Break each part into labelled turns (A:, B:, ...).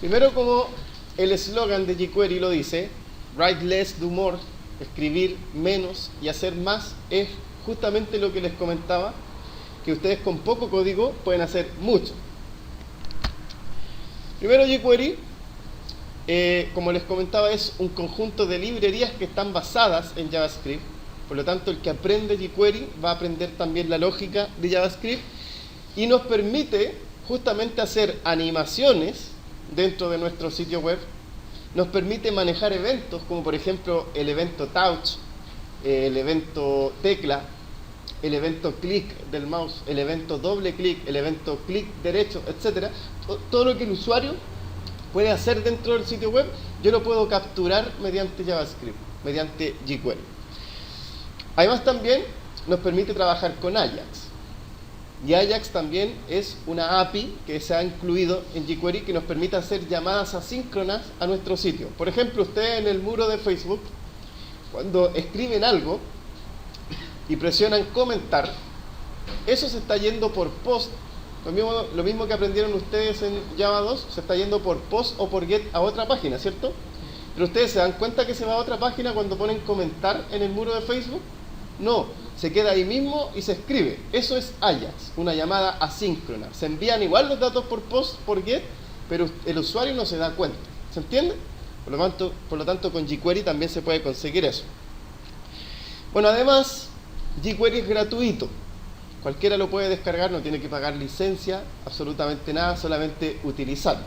A: Primero, como el eslogan de jQuery lo dice, write less, do more, escribir menos y hacer más, es justamente lo que les comentaba, que ustedes con poco código pueden hacer mucho. Primero, jQuery, como les comentaba, es un conjunto de librerías que están basadas en JavaScript. Por lo tanto, el que aprende jQuery va a aprender también la lógica de JavaScript y nos permite justamente hacer animaciones dentro de nuestro sitio web. Nos permite manejar eventos como por ejemplo el evento touch, el evento tecla, el evento clic del mouse, el evento doble clic, el evento clic derecho, etcétera. Todo lo que el usuario puede hacer dentro del sitio web, yo lo puedo capturar mediante JavaScript, mediante jQuery. Además también nos permite trabajar con Ajax. Y Ajax también es una API que se ha incluido en jQuery que nos permite hacer llamadas asíncronas a nuestro sitio. Por ejemplo, ustedes en el muro de Facebook, cuando escriben algo y presionan comentar, eso se está yendo por post. Lo mismo que aprendieron ustedes en Java 2, se está yendo por post o por get a otra página, ¿cierto? Pero ustedes se dan cuenta que se va a otra página cuando ponen comentar en el muro de Facebook. No, se queda ahí mismo y se escribe. Eso es Ajax, una llamada asíncrona. Se envían igual los datos por post, por get, pero el usuario no se da cuenta. ¿Se entiende? Por lo tanto, con jQuery también se puede conseguir eso. Bueno, además, jQuery es gratuito. Cualquiera lo puede descargar, no tiene que pagar licencia, absolutamente nada, solamente utilizarlo.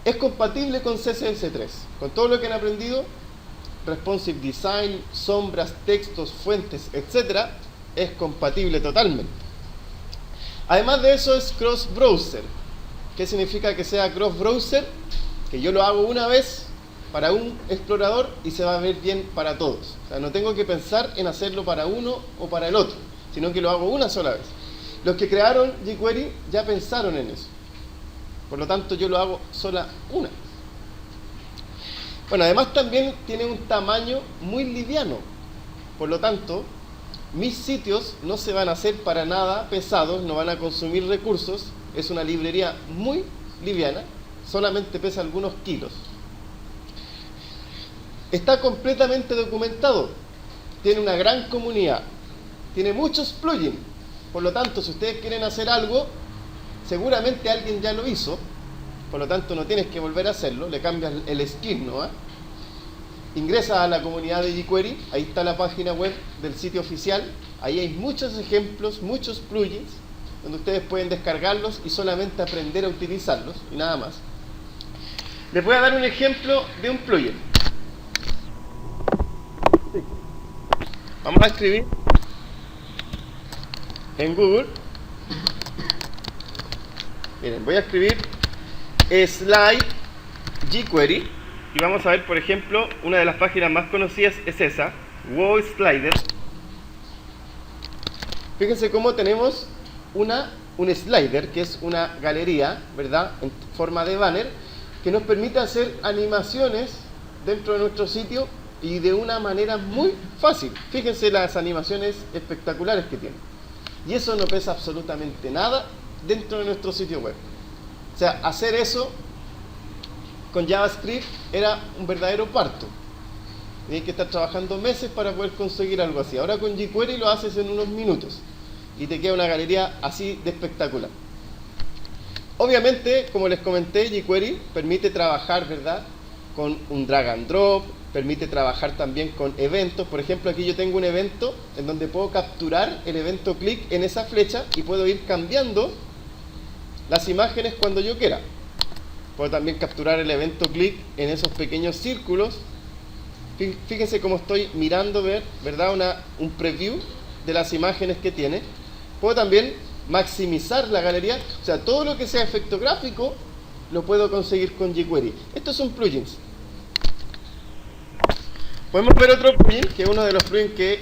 A: Es compatible con CSS3. Con todo lo que han aprendido, responsive design, sombras, textos, fuentes, etc., es compatible totalmente. Además de eso, es cross-browser. ¿Qué significa que sea cross-browser? Que yo lo hago una vez para un explorador y se va a ver bien para todos. O sea, no tengo que pensar en hacerlo para uno o para el otro, sino que lo hago una sola vez. Los que crearon jQuery ya pensaron en eso. Por lo tanto, yo lo hago sola una. Bueno, además también tiene un tamaño muy liviano. Por lo tanto, mis sitios no se van a hacer para nada pesados, no van a consumir recursos. Es una librería muy liviana, solamente pesa algunos kilos. Está completamente documentado. Tiene una gran comunidad. Tiene muchos plugins. Por lo tanto, si ustedes quieren hacer algo, seguramente alguien ya lo hizo. Por lo tanto, no tienes que volver a hacerlo. Le cambias el skin, ¿no? Ingresas a la comunidad de jQuery. Ahí está la página web del sitio oficial. Ahí hay muchos ejemplos, muchos plugins, donde ustedes pueden descargarlos y solamente aprender a utilizarlos y nada más. Les voy a dar un ejemplo de un plugin. Vamos a escribir en Google. Miren, voy a escribir slide jQuery y vamos a ver, por ejemplo, una de las páginas más conocidas es esa, Wow Slider. Fíjense cómo tenemos un slider, que es una galería, ¿verdad?, en forma de banner, que nos permite hacer animaciones dentro de nuestro sitio y de una manera muy fácil. Fíjense las animaciones espectaculares que tiene. Y eso no pesa absolutamente nada dentro de nuestro sitio web. O sea, hacer eso con JavaScript era un verdadero parto. Tenías que estar trabajando meses para poder conseguir algo así. Ahora con jQuery lo haces en unos minutos y te queda una galería así de espectacular. Obviamente, como les comenté, jQuery permite trabajar, ¿verdad?, con un drag and drop, permite trabajar también con eventos. Por ejemplo, aquí yo tengo un evento en donde puedo capturar el evento click en esa flecha y puedo ir cambiando las imágenes cuando yo quiera. Puedo también capturar el evento click en esos pequeños círculos. Fíjense cómo estoy mirando, ¿verdad?, un preview de las imágenes que tiene. Puedo también maximizar la galería. O sea, todo lo que sea efecto gráfico lo puedo conseguir con jQuery. Estos son plugins. Podemos ver otro plugin, que es uno de los plugins que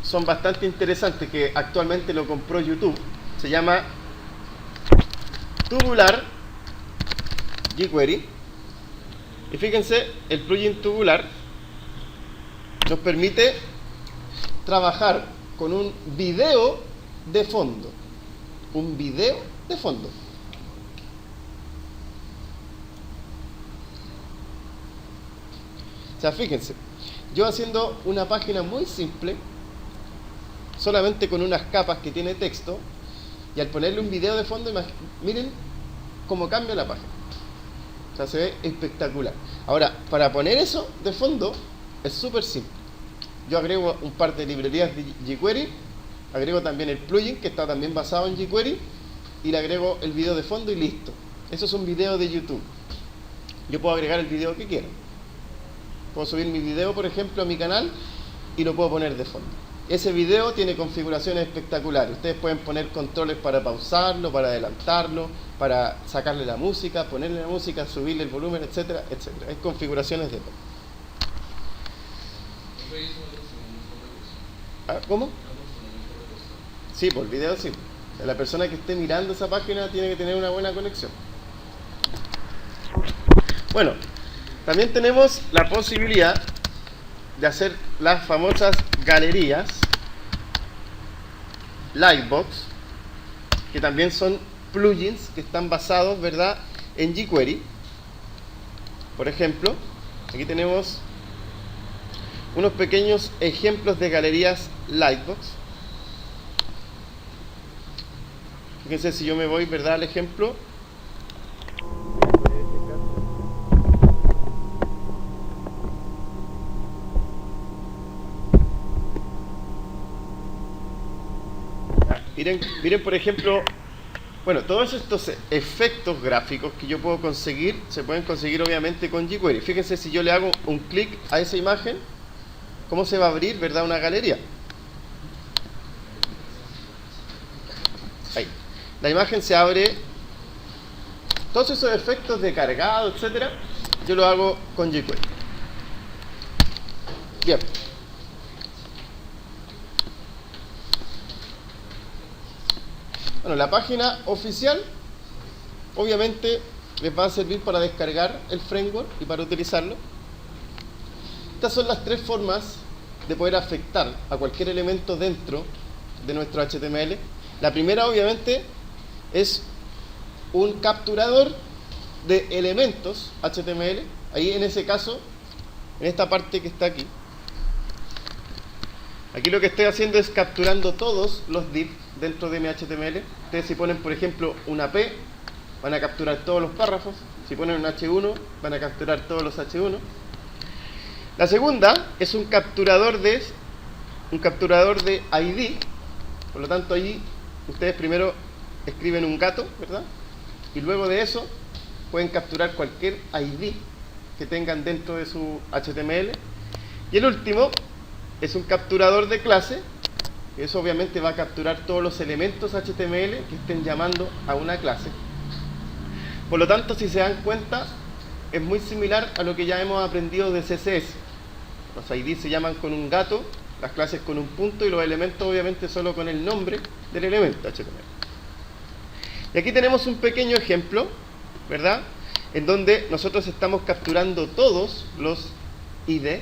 A: son bastante interesantes, que actualmente lo compró YouTube. Se llama Tubular jQuery. Y fíjense, el plugin Tubular nos permite trabajar con un video de fondo. Un video de fondo. sea, fíjense, yo haciendo una página muy simple, solamente con unas capas que tiene texto, y al ponerle un video de fondo, miren cómo cambia la página. O sea, se ve espectacular. Ahora, para poner eso de fondo, es súper simple. Yo agrego un par de librerías de jQuery, agrego también el plugin, que está también basado en jQuery, y le agrego el video de fondo y listo. Eso es un video de YouTube. Yo puedo agregar el video que quiera. Puedo subir mi video, por ejemplo, a mi canal y lo puedo poner de fondo. Ese video tiene configuraciones espectaculares. Ustedes pueden poner controles para pausarlo, para adelantarlo, para sacarle la música, ponerle la música, subirle el volumen, etcétera, etcétera. Hay configuraciones de todo. ¿Cómo? Sí, por video sí. La persona que esté mirando esa página tiene que tener una buena conexión. Bueno, también tenemos la posibilidad de hacer las famosas galerías Lightbox, que también son plugins que están basados, ¿verdad?, en jQuery. Por ejemplo, aquí tenemos unos pequeños ejemplos de galerías Lightbox. Fíjense, si yo me voy, ¿verdad?, al ejemplo. Miren, por ejemplo, bueno, todos estos efectos gráficos que yo puedo conseguir, se pueden conseguir obviamente con jQuery. Fíjense, si yo le hago un clic a esa imagen, cómo se va a abrir, ¿verdad?, una galería. Ahí. La imagen se abre. Todos esos efectos de cargado, etcétera, yo lo hago con jQuery. Bien. Bueno, la página oficial obviamente les va a servir para descargar el framework y para utilizarlo. Estas son las tres formas de poder afectar a cualquier elemento dentro de nuestro HTML. La primera, obviamente, es un capturador de elementos HTML. Ahí, en ese caso, en esta parte que está aquí, aquí lo que estoy haciendo es capturando todos los divs dentro de mi HTML. Ustedes, si ponen, por ejemplo, una P, van a capturar todos los párrafos. Si ponen un H1, van a capturar todos los H1. La segunda es un capturador de ID. Por lo tanto, allí ustedes primero escriben un gato, ¿verdad? Y luego de eso pueden capturar cualquier ID que tengan dentro de su HTML. Y el último es un capturador de clase. Eso obviamente va a capturar todos los elementos HTML que estén llamando a una clase. Por lo tanto, si se dan cuenta, es muy similar a lo que ya hemos aprendido de CSS. Los ID se llaman con un gato, las clases con un punto y los elementos obviamente solo con el nombre del elemento HTML. Y aquí tenemos un pequeño ejemplo, ¿verdad?, en donde nosotros estamos capturando todos los ID,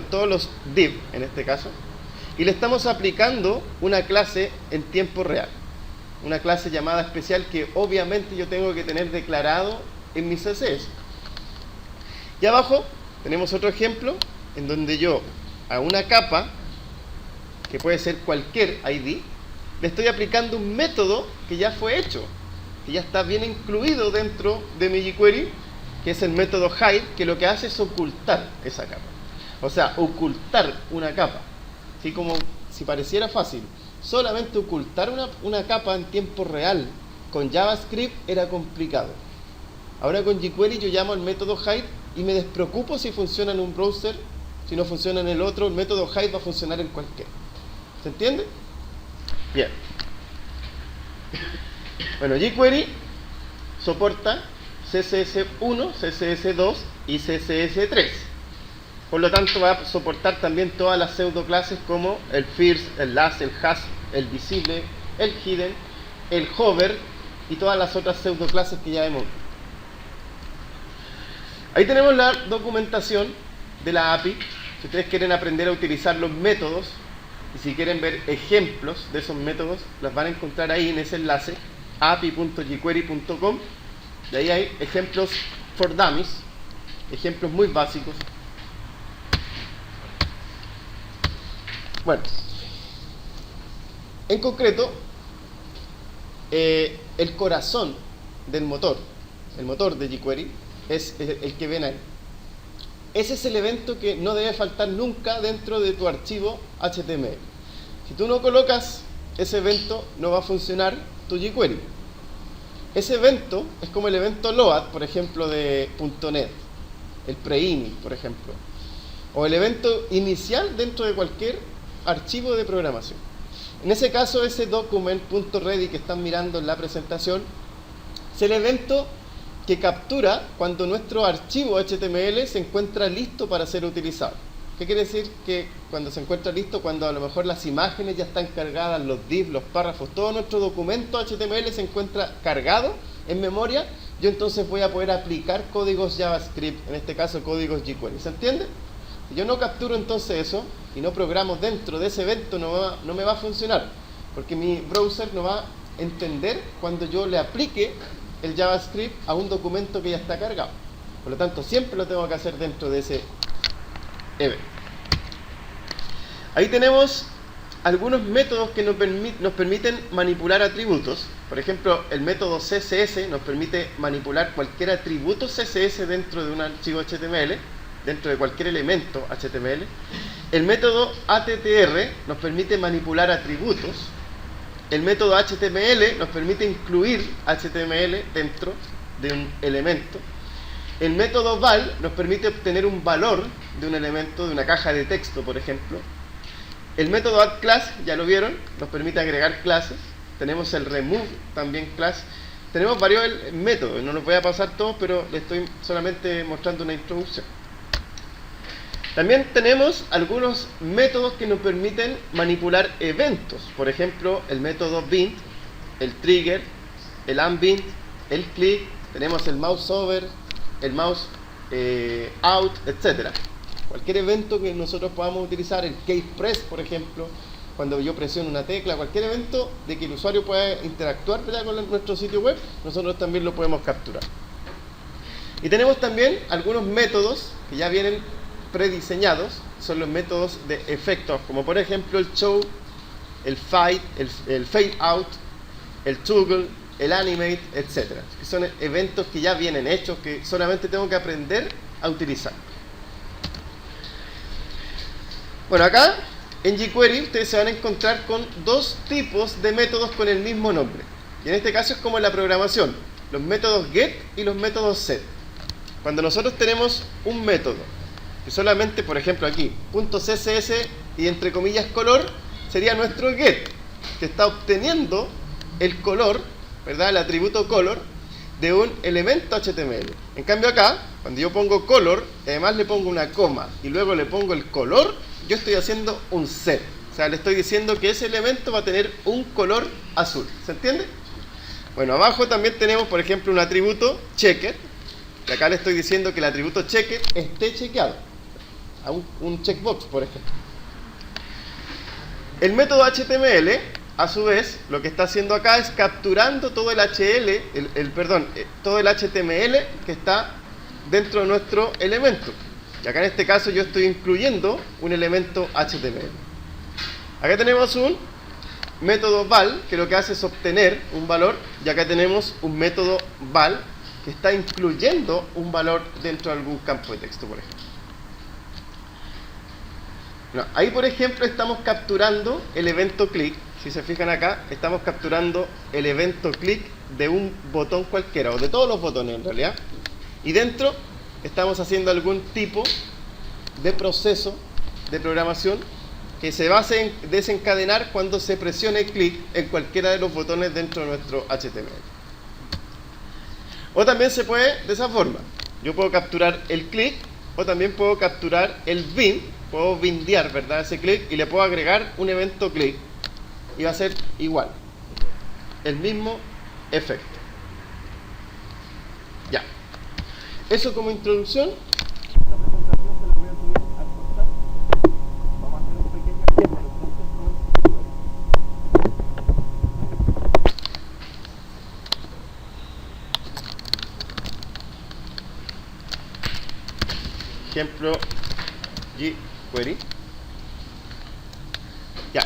A: todos los div en este caso, y le estamos aplicando una clase en tiempo real, una clase llamada especial que obviamente yo tengo que tener declarado en mi CSS. Y abajo tenemos otro ejemplo en donde yo a una capa, que puede ser cualquier ID, le estoy aplicando un método que ya fue hecho, que ya está bien incluido dentro de mi jQuery, que es el método hide, que lo que hace es ocultar esa capa. O sea, ocultar una capa. Así como si pareciera fácil, solamente ocultar una capa en tiempo real con JavaScript era complicado. Ahora con jQuery yo llamo al método hide y me despreocupo si funciona en un browser, si no funciona en el otro, el método hide va a funcionar en cualquiera. ¿Se entiende? Bien. Bueno, jQuery soporta CSS1, CSS2 y CSS3. Por lo tanto, va a soportar también todas las pseudoclases como el first, el last, el hash, el visible, el hidden, el hover y todas las otras pseudoclases que ya hemos visto. Ahí tenemos la documentación de la API. Si ustedes quieren aprender a utilizar los métodos y si quieren ver ejemplos de esos métodos, los van a encontrar ahí en ese enlace, api.jquery.com. De ahí hay ejemplos for dummies, ejemplos muy básicos Bueno, en concreto, el corazón del motor, el motor de jQuery, es el que ven ahí. Ese es el evento que no debe faltar nunca dentro de tu archivo HTML. Si tú no colocas ese evento, no va a funcionar tu jQuery. Ese evento es como el evento load, por ejemplo, de .NET, el pre-init, por ejemplo, o el evento inicial dentro de cualquier archivo de programación. En ese caso, ese document.ready que están mirando en la presentación es el evento que captura cuando nuestro archivo HTML se encuentra listo para ser utilizado. ¿Qué quiere decir? Que cuando se encuentra listo, cuando a lo mejor las imágenes ya están cargadas, los divs, los párrafos, todo nuestro documento HTML se encuentra cargado en memoria, yo entonces voy a poder aplicar códigos JavaScript, en este caso códigos jQuery. ¿Se entiende? Si yo no capturo entonces eso y no programo dentro de ese evento, no me va a funcionar, porque mi browser no va a entender cuando yo le aplique el JavaScript a un documento que ya está cargado. Por lo tanto, siempre lo tengo que hacer dentro de ese evento. Ahí tenemos algunos métodos que nos permiten manipular atributos. Por ejemplo, el método CSS nos permite manipular cualquier atributo CSS dentro de un archivo HTML, dentro de cualquier elemento HTML. El método ATTR nos permite manipular atributos. El método HTML nos permite incluir HTML dentro de un elemento. El método val nos permite obtener un valor de un elemento, de una caja de texto, por ejemplo. El método addClass, ya lo vieron, nos permite agregar clases. Tenemos el remove, también class. Tenemos varios métodos, no los voy a pasar todos, pero les estoy solamente mostrando una introducción. También tenemos algunos métodos que nos permiten manipular eventos. Por ejemplo, el método bind, el trigger, el unbind, el click. Tenemos el mouse over, el mouse out, etc. Cualquier evento que nosotros podamos utilizar, el key press, por ejemplo, cuando yo presiono una tecla, cualquier evento de que el usuario pueda interactuar, ¿verdad?, con nuestro sitio web, nosotros también lo podemos capturar. Y tenemos también algunos métodos que ya vienen prediseñados, son los métodos de efectos, como por ejemplo el show, el fade, el fade out, el toggle, el animate, etc. Que son eventos que ya vienen hechos, que solamente tengo que aprender a utilizar. Bueno, acá en jQuery ustedes se van a encontrar con dos tipos de métodos con el mismo nombre. Y en este caso es como en la programación, los métodos get y los métodos set. Cuando nosotros tenemos un método que solamente, por ejemplo aquí, .css y entre comillas color, sería nuestro get, que está obteniendo el color, ¿verdad?, el atributo color de un elemento HTML. En cambio acá, cuando yo pongo color, además le pongo una coma y luego le pongo el color, yo estoy haciendo un set. O sea, le estoy diciendo que ese elemento va a tener un color azul. ¿Se entiende? Bueno, abajo también tenemos, por ejemplo, un atributo checked. Y acá le estoy diciendo que el atributo checked esté chequeado. A un checkbox, por ejemplo. El método HTML, a su vez, lo que está haciendo acá es capturando todo el todo el HTML que está dentro de nuestro elemento. Y acá en este caso yo estoy incluyendo un elemento HTML. Acá tenemos un método val, que lo que hace es obtener un valor, y acá tenemos un método val que está incluyendo un valor dentro de algún campo de texto, por ejemplo. No, ahí, por ejemplo, estamos capturando el evento click. Si se fijan acá, estamos capturando el evento click de un botón cualquiera, o de todos los botones en realidad. Y dentro estamos haciendo algún tipo de proceso de programación que se va a desencadenar cuando se presione clic en cualquiera de los botones dentro de nuestro HTML. O también se puede de esa forma. Yo puedo capturar el click, o también puedo capturar el bind. Puedo bindear, ¿verdad?, ese click, y le puedo agregar un evento click y va a ser igual, el mismo efecto. Ya, eso como introducción. Esta presentación se la voy a subir al portal. Vamos a hacer un pequeño ejemplo. Ejemplo jQuery. Ya.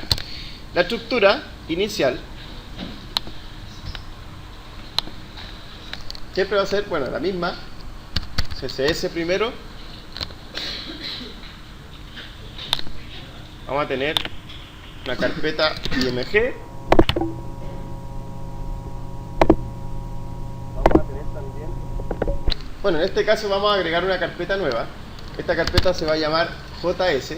A: La estructura inicial siempre va a ser, bueno, la misma. CSS primero. Vamos a tener una carpeta IMG. Vamos a tener también, bueno, en este caso vamos a agregar una carpeta nueva. Esta carpeta se va a llamar JS.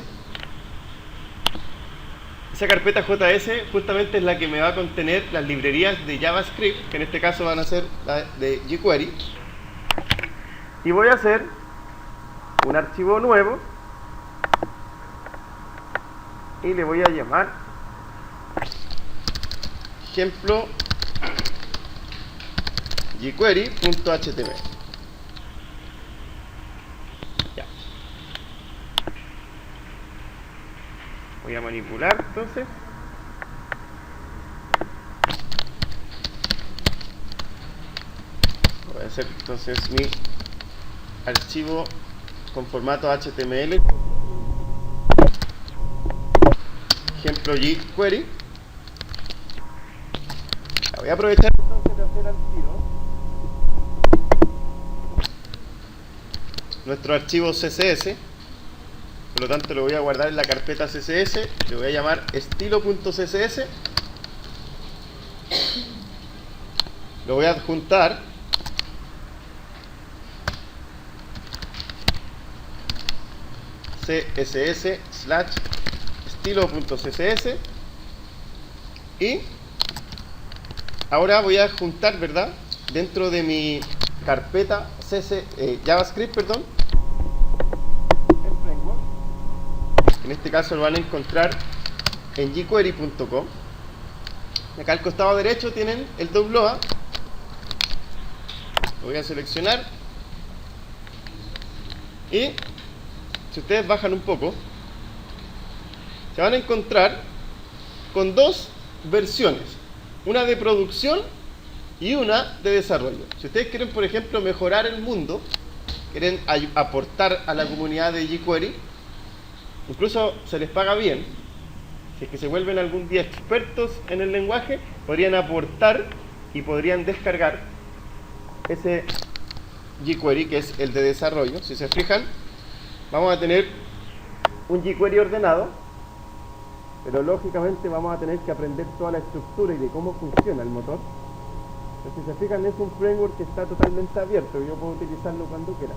A: Esa carpeta JS justamente es la que me va a contener las librerías de JavaScript, que en este caso van a ser la de jQuery. Y voy a hacer un archivo nuevo y le voy a llamar ejemplo jQuery.html. Ya. Voy a manipular entonces. Voy a hacer entonces mi archivo con formato HTML. Ejemplo jQuery. Voy a aprovechar entonces de hacer al tiro nuestro archivo CSS. Por lo tanto lo voy a guardar en la carpeta CSS. Le voy a llamar estilo.css. Lo voy a adjuntar css/estilo.css. Y ahora voy a adjuntar, ¿verdad?, dentro de mi carpeta JavaScript, perdón, el framework. En este caso lo van a encontrar en jQuery.com. Acá al costado derecho tienen el download. Lo voy a seleccionar y si ustedes bajan un poco, se van a encontrar con dos versiones, una de producción y una de desarrollo. Si ustedes quieren, por ejemplo, mejorar el mundo, quieren aportar a la comunidad de jQuery, incluso se les paga bien. Si es que se vuelven algún día expertos en el lenguaje, podrían aportar y podrían descargar ese jQuery, que es el de desarrollo. Si se fijan, vamos a tener un jQuery ordenado, pero lógicamente vamos a tener que aprender toda la estructura y de cómo funciona el motor. Entonces, si se fijan, es un framework que está totalmente abierto y yo puedo utilizarlo cuando quiera.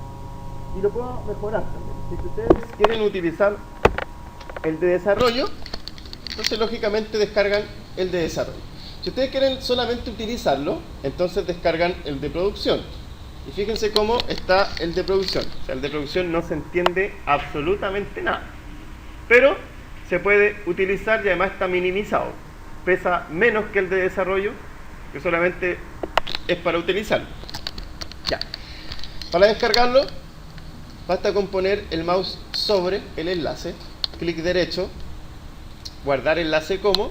A: Y lo puedo mejorar también. Si ustedes quieren utilizar el de desarrollo, entonces lógicamente descargan el de desarrollo. Si ustedes quieren solamente utilizarlo, entonces descargan el de producción. Y fíjense cómo está el de producción. O sea, el de producción no se entiende absolutamente nada, pero se puede utilizar y además está minimizado. Pesa menos que el de desarrollo, que solamente es para utilizarlo. Ya. Para descargarlo, basta con poner el mouse sobre el enlace, clic derecho, guardar enlace como,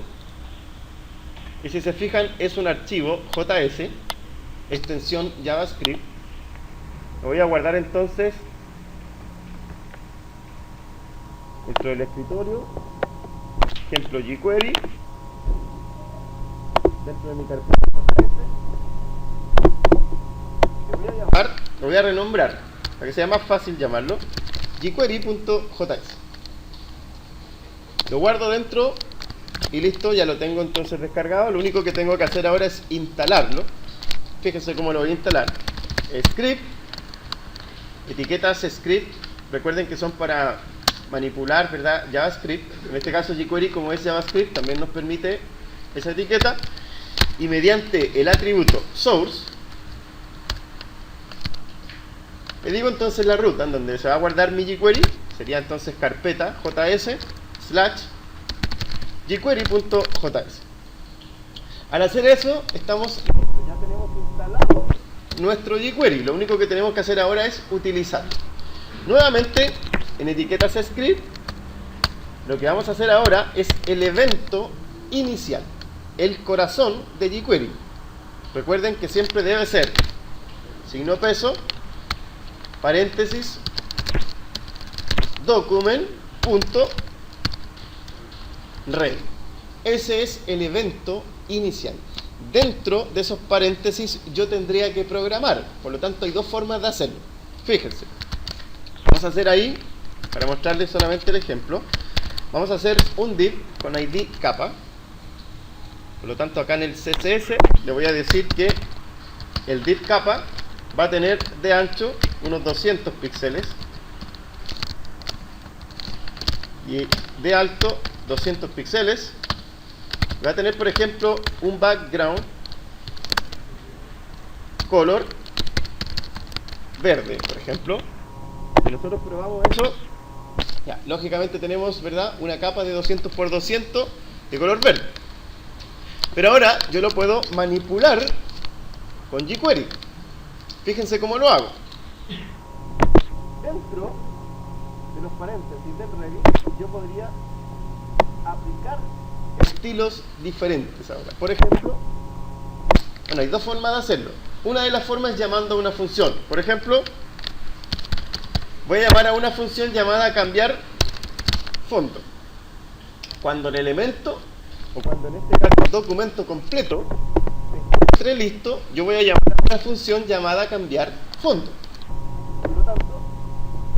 A: y si se fijan es un archivo JS, extensión JavaScript. Lo voy a guardar entonces dentro del escritorio, ejemplo jQuery, dentro de mi carpeta JS. Lo voy a renombrar para que sea más fácil llamarlo, jQuery.js. Lo guardo dentro y listo, ya lo tengo entonces descargado. Lo único que tengo que hacer ahora es instalarlo. Fíjense cómo lo voy a instalar. Script, etiquetas script, recuerden que son para manipular, ¿verdad?, JavaScript. En este caso jQuery, como es JavaScript, también nos permite esa etiqueta. Y mediante el atributo source, le digo entonces la ruta en donde se va a guardar mi jQuery. Sería entonces carpeta js/jQuery.js. Al hacer eso, ya tenemos instalado nuestro jQuery. Lo único que tenemos que hacer ahora es utilizarlo. Nuevamente, en etiquetas script, lo que vamos a hacer ahora es el evento inicial, el corazón de jQuery. Recuerden que siempre debe ser signo peso, paréntesis, document.ready. Ese es el evento inicial. Dentro de esos paréntesis yo tendría que programar. Por lo tanto, hay dos formas de hacerlo. Fíjense. Vamos a hacer ahí, para mostrarles solamente el ejemplo, vamos a hacer un div con id capa. Por lo tanto, acá en el CSS le voy a decir que el div capa va a tener de ancho unos 200 píxeles y de alto 200 píxeles. Va a tener, por ejemplo, un background color verde, por ejemplo. Si nosotros probamos eso, ya, lógicamente tenemos, ¿verdad?, una capa de 200 por 200 de color verde. Pero ahora yo lo puedo manipular con jQuery. Fíjense cómo lo hago. Dentro de los paréntesis del Revit yo podría aplicar estilos diferentes ahora. Por ejemplo, bueno, hay dos formas de hacerlo. Una de las formas es llamando a una función. Por ejemplo, voy a llamar a una función llamada cambiar fondo. Cuando el elemento, o cuando en este caso el documento completo se encuentre listo, yo voy a llamar a una función llamada cambiar fondo. Por lo tanto,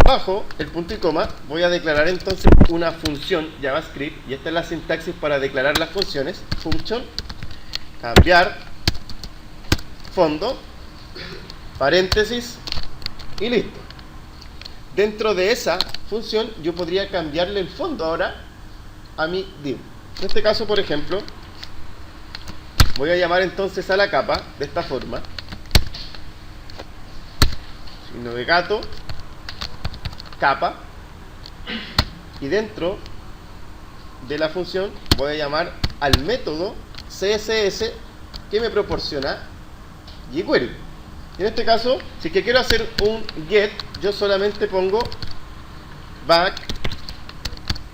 A: bajo el punto y coma voy a declarar entonces una función JavaScript, y esta es la sintaxis para declarar las funciones: function cambiar fondo, paréntesis y listo. Dentro de esa función yo podría cambiarle el fondo ahora a mi div. En este caso, por ejemplo, voy a llamar entonces a la capa de esta forma: signo de gato, capa, y dentro de la función voy a llamar al método CSS que me proporciona jQuery. En este caso, si es que quiero hacer un get, yo solamente pongo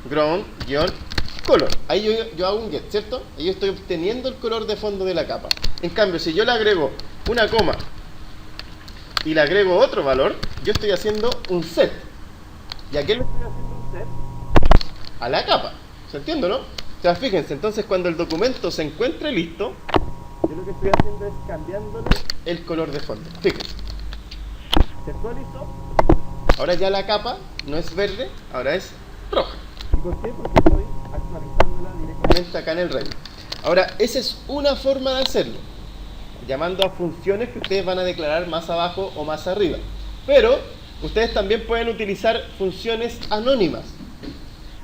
A: background-color. Ahí yo hago un get, ¿cierto? Ahí yo estoy obteniendo el color de fondo de la capa. En cambio, si yo le agrego una coma y le agrego otro valor, yo estoy haciendo un set. ¿Y a qué le estoy haciendo un set? A la capa. ¿Se entiende, no? O sea, fíjense, entonces cuando el documento se encuentre listo, yo lo que estoy haciendo es cambiándole el color de fondo. Fíjense. Se actualizó. Ahora ya la capa no es verde, ahora es roja. ¿Y por qué? Porque estoy actualizándola directamente acá en el Revit. Ahora, esa es una forma de hacerlo, llamando a funciones que ustedes van a declarar más abajo o más arriba. Pero ustedes también pueden utilizar funciones anónimas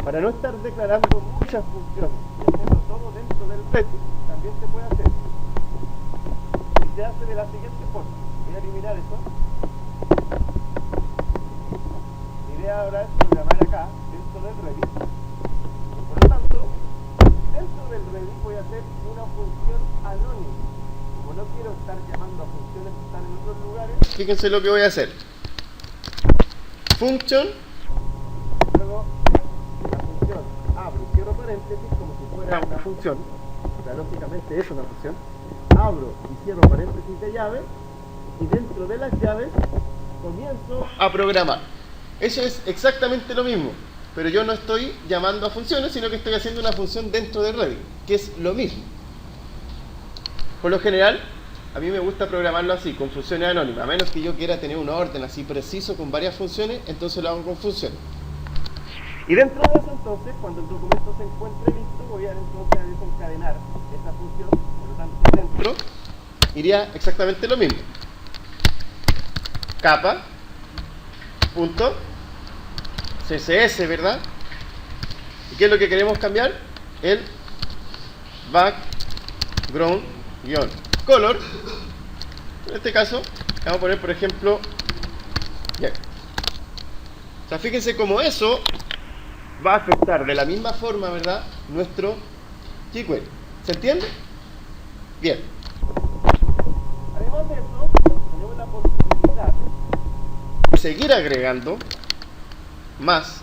A: para no estar declarando muchas funciones y hacerlo todo dentro del Revit. También se puede hacer. Y se hace de la siguiente forma. Voy a eliminar eso. Mi idea ahora es programar acá dentro del Revit. Por lo tanto, dentro del Revit voy a hacer una función anónima. Como no quiero estar llamando a funciones que están en otros lugares, fíjense lo que voy a hacer. Function, luego la función abro y cierro paréntesis como si fuera una función. O sea, lógicamente es una función. Abro y cierro paréntesis de llave, y dentro de las llaves comienzo a programar. Eso es exactamente lo mismo, pero yo no estoy llamando a funciones, sino que estoy haciendo una función dentro de Revit, que es lo mismo. Por lo general, a mí me gusta programarlo así, con funciones anónimas, a menos que yo quiera tener un orden así preciso con varias funciones, entonces lo hago con funciones. Y dentro de eso, entonces, cuando el documento se encuentre listo, voy a entonces a desencadenar esta función. Por lo tanto, dentro iría exactamente lo mismo. Capa punto CSS, ¿verdad? ¿Y qué es lo que queremos cambiar? El background-color. En este caso, vamos a poner, por ejemplo, yeah. O sea, fíjense cómo eso va a afectar de la misma forma, ¿verdad?, nuestro jQuery. ¿Se entiende? Bien. Además de eso, tenemos la posibilidad de seguir agregando más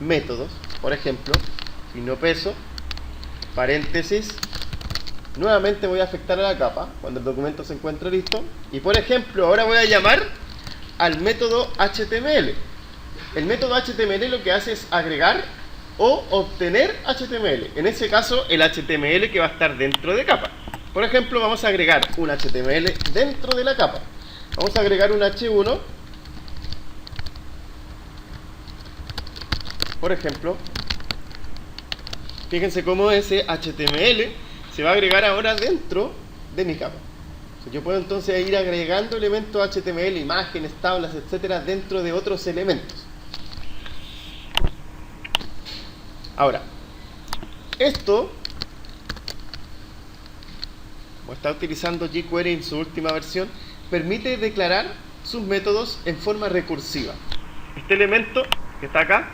A: métodos. Por ejemplo, signo peso, paréntesis. Nuevamente voy a afectar a la capa cuando el documento se encuentre listo. Y por ejemplo, ahora voy a llamar al método HTML. El método HTML lo que hace es agregar o obtener HTML. En ese caso, el HTML que va a estar dentro de capa. Por ejemplo, vamos a agregar un HTML dentro de la capa. Vamos a agregar un H1. Por ejemplo, fíjense cómo ese HTML se va a agregar ahora dentro de mi capa. Yo puedo entonces ir agregando elementos HTML, imágenes, tablas, etcétera, dentro de otros elementos. Ahora, esto, como está utilizando jQuery en su última versión, permite declarar sus métodos en forma recursiva. Este elemento que está acá,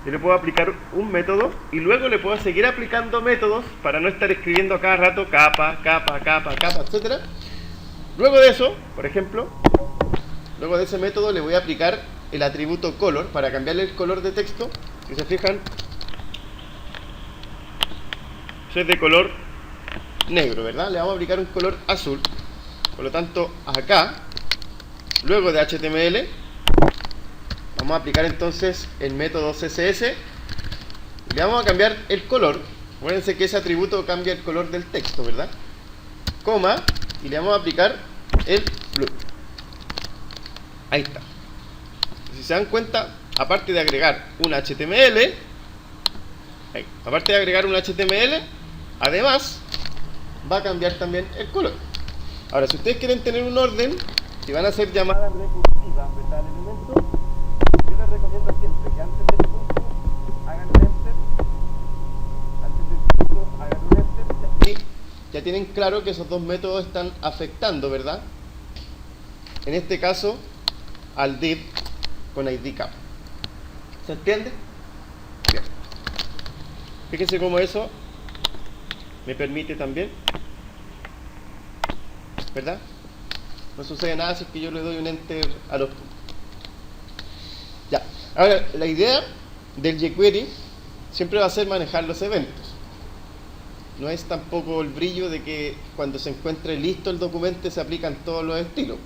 A: yo le puedo aplicar un método y luego le puedo seguir aplicando métodos para no estar escribiendo a cada rato capa, capa, capa, capa, etcétera. Luego de eso, por ejemplo, luego de ese método le voy a aplicar el atributo color para cambiarle el color de texto. Si se fijan, eso es de color negro, ¿verdad? Le vamos a aplicar un color azul. Por lo tanto, acá, luego de HTML, vamos a aplicar entonces el método CSS y le vamos a cambiar el color. Acuérdense que ese atributo cambia el color del texto, ¿verdad? Coma, y le vamos a aplicar el blue. Ahí está. Si se dan cuenta, aparte de agregar un HTML, además va a cambiar también el color. Ahora, si ustedes quieren tener un orden, si van a hacer llamadas recursivas, ¿verdad?, al elemento, yo les recomiendo siempre que antes del punto hagan un enter, antes del punto hagan un enter, y así ya tienen claro que esos dos métodos están afectando, ¿verdad?, en este caso al div con id capa. ¿Se entiende? Bien. Fíjense cómo eso me permite también, ¿verdad? No sucede nada si es que yo le doy un enter a los puntos. Ya. Ahora, la idea del jQuery siempre va a ser manejar los eventos. No es tampoco el brillo de que cuando se encuentre listo el documento se aplican todos los estilos.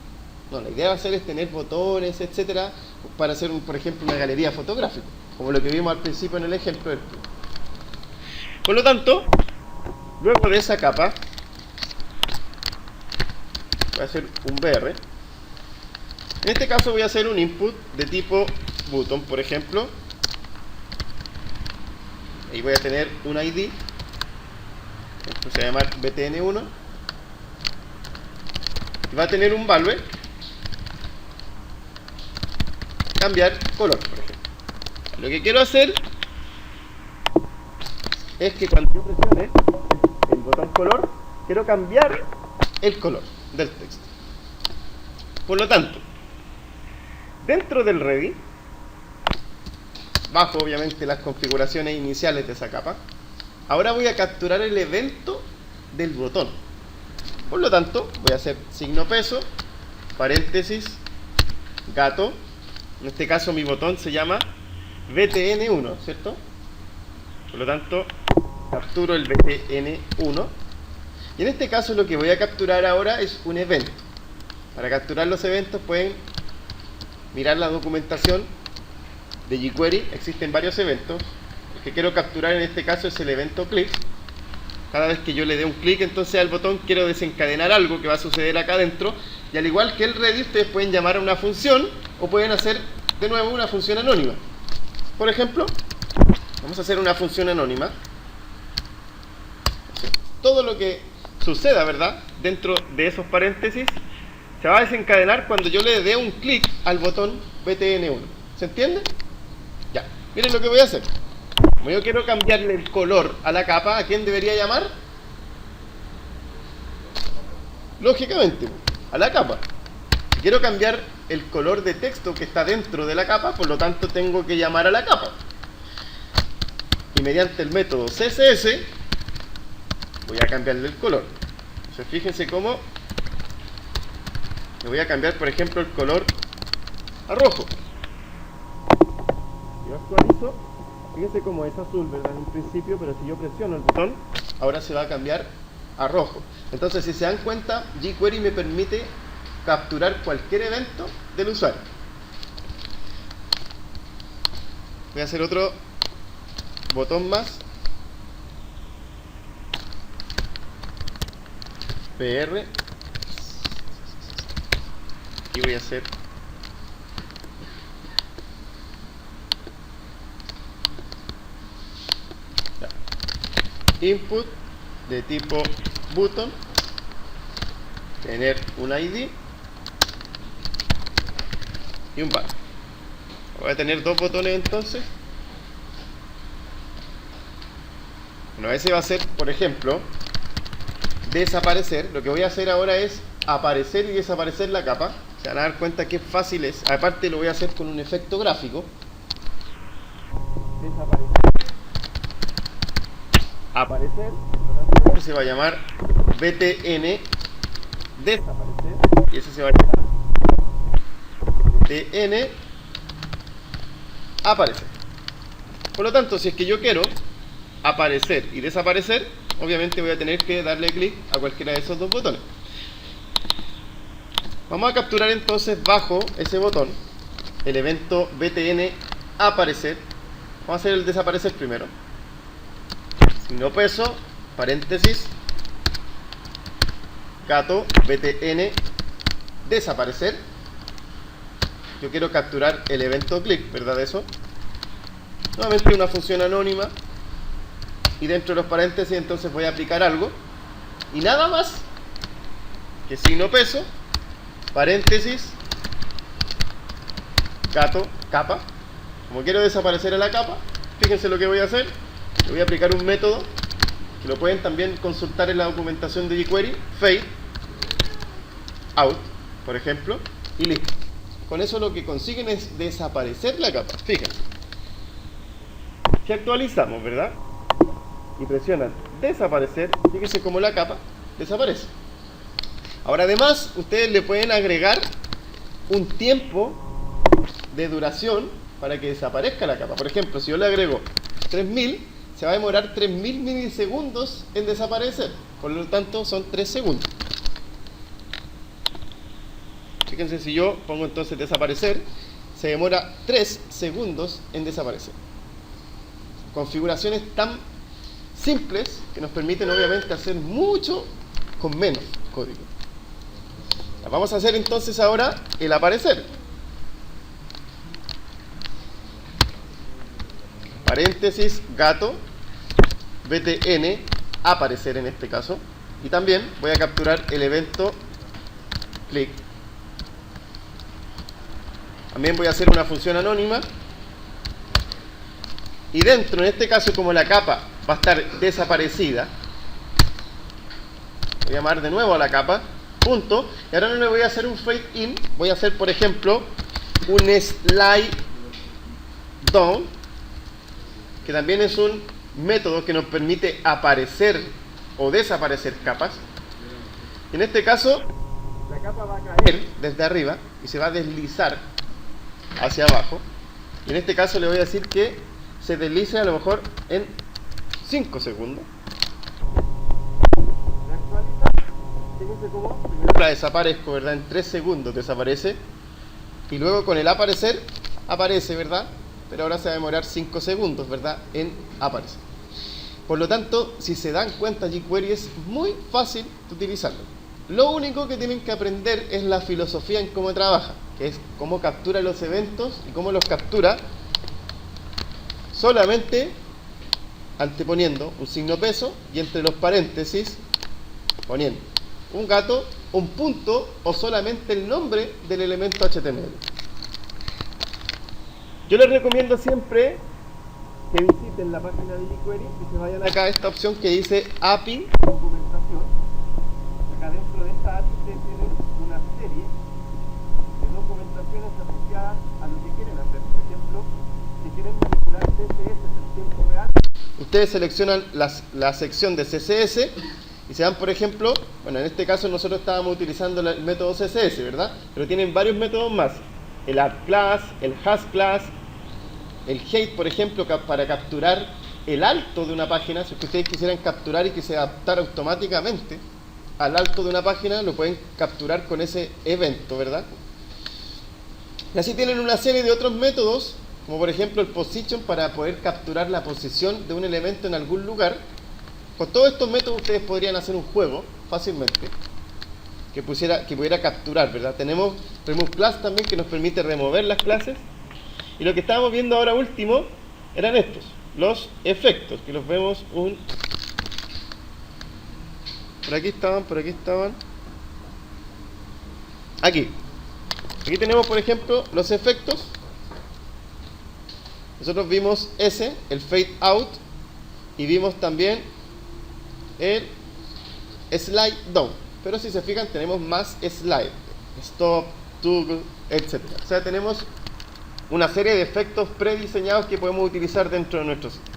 A: No, la idea va a ser es tener botones, etcétera, para hacer, por ejemplo, una galería fotográfica, como lo que vimos al principio en el ejemplo del punto. Por lo tanto, luego de esa capa, voy a hacer un BR. En este caso voy a hacer un input de tipo button, por ejemplo. Ahí voy a tener un ID. Esto se va a llamar btn1. Y va a tener un value. Cambiar color, por ejemplo. Lo que quiero hacer es que cuando yo presione el botón color, quiero cambiar el color del texto. Por lo tanto, dentro del ready, bajo obviamente las configuraciones iniciales de esa capa, ahora voy a capturar el evento del botón. Por lo tanto, voy a hacer signo peso, paréntesis, gato. En este caso mi botón se llama btn1, ¿cierto? Por lo tanto, capturo el btn1. Y en este caso lo que voy a capturar ahora es un evento. Para capturar los eventos pueden mirar la documentación de jQuery. Existen varios eventos. El que quiero capturar en este caso es el evento click. Cada vez que yo le dé un clic entonces al botón, quiero desencadenar algo que va a suceder acá adentro. Y al igual que el ready, ustedes pueden llamar a una función o pueden hacer de nuevo una función anónima. Por ejemplo, vamos a hacer una función anónima. Todo lo que suceda, ¿verdad?, dentro de esos paréntesis se va a desencadenar cuando yo le dé un clic al botón btn1. ¿Se entiende? Ya. Miren lo que voy a hacer. Como yo quiero cambiarle el color a la capa, ¿a quién debería llamar? Lógicamente, a la capa. Si quiero cambiar el color de texto que está dentro de la capa, por lo tanto tengo que llamar a la capa. Y mediante el método CSS voy a cambiarle el color. Entonces fíjense cómo le voy a cambiar, por ejemplo, el color a rojo. Yo actualizo, fíjense cómo es azul, ¿verdad?, en un principio, pero si yo presiono el botón, ahora se va a cambiar a rojo. Entonces, si se dan cuenta, jQuery me permite capturar cualquier evento del usuario. Voy a hacer otro botón más, PR, y voy a hacer input de tipo button, tener un ID y un bar. Voy a tener dos botones entonces. Bueno, ese va a ser, por ejemplo, desaparecer. Lo que voy a hacer ahora es aparecer y desaparecer la capa. Se van a dar cuenta que fácil es. Aparte lo voy a hacer con un efecto gráfico. Desaparecer. Aparecer. Se va a llamar btn desaparecer. Y ese se va a llamar btn aparecer. Por lo tanto, si es que yo quiero aparecer y desaparecer, obviamente voy a tener que darle clic a cualquiera de esos dos botones. Vamos a capturar entonces bajo ese botón el evento btn aparecer. Vamos a hacer el desaparecer primero. Signo peso, paréntesis, gato btn desaparecer. Yo quiero capturar el evento click, ¿verdad? Eso. Nuevamente una función anónima. Y dentro de los paréntesis entonces voy a aplicar algo. Y nada más que signo peso, paréntesis, gato, capa. Como quiero desaparecer a la capa, fíjense lo que voy a hacer. Le voy a aplicar un método que lo pueden también consultar en la documentación de jQuery, fade out, por ejemplo, y listo. Con eso lo que consiguen es desaparecer la capa. Fíjense. Si actualizamos, ¿verdad? Y presionan desaparecer, fíjense cómo la capa desaparece. Ahora además, ustedes le pueden agregar un tiempo de duración para que desaparezca la capa. Por ejemplo, si yo le agrego 3000, se va a demorar 3000 milisegundos en desaparecer. Por lo tanto, son 3 segundos. Fíjense, si yo pongo entonces desaparecer, se demora 3 segundos en desaparecer. Configuraciones tan simples que nos permiten obviamente hacer mucho con menos código. Vamos a hacer entonces ahora el aparecer. Paréntesis, gato, btn, aparecer en este caso. Y también voy a capturar el evento click. También voy a hacer una función anónima. Y dentro, en este caso, como la capa va a estar desaparecida, voy a llamar de nuevo a la capa, punto. Y ahora no le voy a hacer un fade in, voy a hacer, por ejemplo, un slide down, que también es un método que nos permite aparecer o desaparecer capas. En este caso, la capa va a caer desde arriba y se va a deslizar hacia abajo. Y en este caso le voy a decir que se deslice a lo mejor en 5 segundos. Fíjense cómo primero la desaparezco, ¿verdad? En 3 segundos desaparece. Y luego con el aparecer, aparece, ¿verdad? Pero ahora se va a demorar 5 segundos, ¿verdad? En aparecer. Por lo tanto, si se dan cuenta, jQuery es muy fácil de utilizarlo. Lo único que tienen que aprender es la filosofía en cómo trabaja, que es cómo captura los eventos y cómo los captura solamente anteponiendo un signo peso y entre los paréntesis poniendo un gato, un punto o solamente el nombre del elemento HTML. Yo les recomiendo siempre que visiten la página de jQuery y se vayan acá a esta opción que dice API documentación. Acá dentro de esta API ustedes tienen una serie de documentaciones asociadas a lo que quieren hacer. Por ejemplo, si quieren manipular CSS en tiempo real, ustedes seleccionan la sección de CSS y se dan, por ejemplo, bueno, en este caso nosotros estábamos utilizando el método CSS, ¿verdad? Pero tienen varios métodos más. El add class, el has class, el height, por ejemplo, para capturar el alto de una página. Si ustedes quisieran capturar y que se adaptara automáticamente al alto de una página, lo pueden capturar con ese evento, ¿verdad? Y así tienen una serie de otros métodos como por ejemplo el position para poder capturar la posición de un elemento en algún lugar. Con todos estos métodos ustedes podrían hacer un juego fácilmente que pudiera capturar, ¿verdad? Tenemos remove class también, que nos permite remover las clases. Y lo que estábamos viendo ahora último eran estos, los efectos, que los vemos por aquí estaban. Aquí tenemos, por ejemplo, los efectos. Nosotros vimos ese, el fade out, y vimos también el slide down. Pero si se fijan, tenemos más slide, stop, toggle, etc. O sea, tenemos una serie de efectos prediseñados que podemos utilizar dentro de nuestro sitio.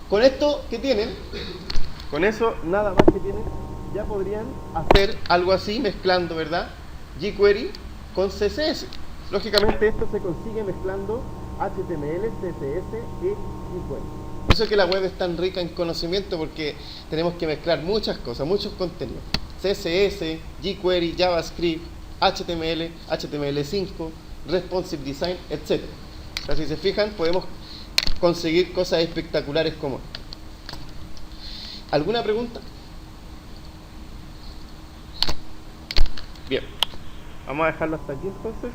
A: Con esto que tienen, con eso nada más que tienen, ya podrían hacer algo así mezclando, ¿verdad?, jQuery con CSS. Lógicamente esto se consigue mezclando HTML, CSS y jQuery. Por eso es que la web es tan rica en conocimiento, porque tenemos que mezclar muchas cosas, muchos contenidos. CSS, jQuery, JavaScript, HTML, HTML5, Responsive Design, etc. O sea, si se fijan, podemos conseguir cosas espectaculares como esta. ¿Alguna pregunta? Bien, vamos a dejarlo hasta aquí entonces.